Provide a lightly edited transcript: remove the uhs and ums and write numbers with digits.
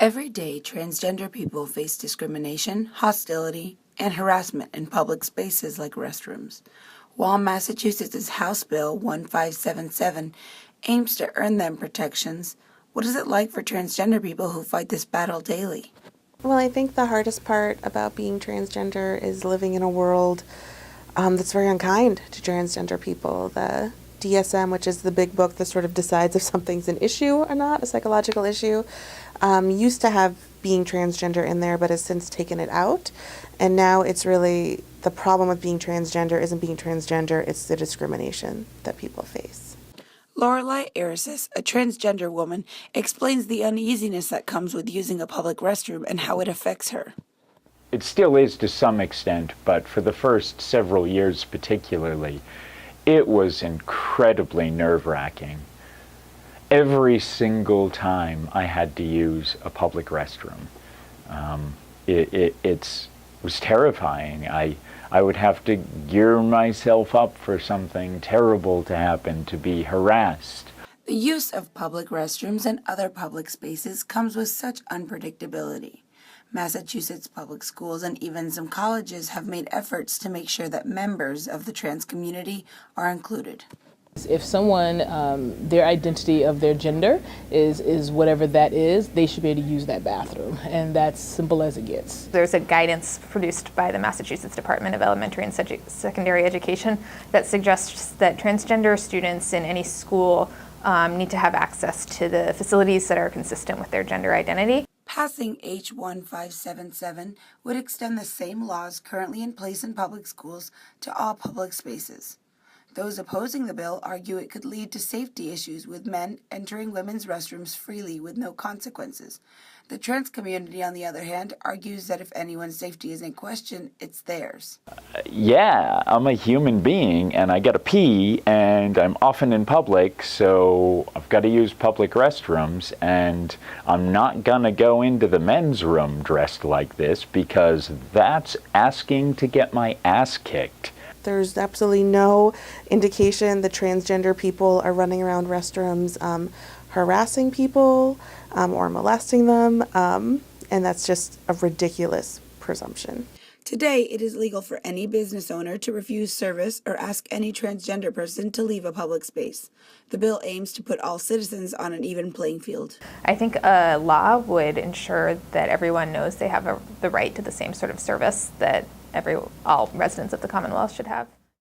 Every day, transgender people face discrimination, hostility, and harassment in public spaces like restrooms. While Massachusetts' House Bill 1577 aims to earn them protections, what is it like for transgender people who fight this battle daily? Well, I think the hardest part about being transgender is living in a world that's very unkind to transgender people. The DSM, which is the big book that sort of decides if something's an issue or not, a psychological issue, used to have being transgender in there, but has since taken it out. And now it's really the problem with being transgender isn't being transgender, it's the discrimination that people face. Lorelei Arisis, a transgender woman, explains the uneasiness that comes with using a public restroom and how it affects her. It still is to some extent, but for the first several years particularly, it was incredibly nerve-wracking. Every single time I had to use a public restroom, it was terrifying. I would have to gear myself up for something terrible to happen, to be harassed. The use of public restrooms and other public spaces comes with such unpredictability. Massachusetts public schools and even some colleges have made efforts to make sure that members of the trans community are included. If someone, their identity of their gender is whatever that is, they should be able to use that bathroom, and that's simple as it gets. There's a guidance produced by the Massachusetts Department of Elementary and Secondary Education that suggests that transgender students in any school need to have access to the facilities that are consistent with their gender identity. Passing H 1577 would extend the same laws currently in place in public schools to all public spaces. Those opposing the bill argue it could lead to safety issues with men entering women's restrooms freely with no consequences. The trans community, on the other hand, argues that if anyone's safety is in question, it's theirs. Yeah, I'm a human being and I gotta pee and I'm often in public, so I've got to use public restrooms, and I'm not gonna go into the men's room dressed like this because that's asking to get my ass kicked. There's absolutely no indication that transgender people are running around restrooms harassing people or molesting them, and that's just a ridiculous presumption. Today, it is legal for any business owner to refuse service or ask any transgender person to leave a public space. The bill aims to put all citizens on an even playing field. I think a law would ensure that everyone knows they have the right to the same sort of service that all residents of the Commonwealth should have.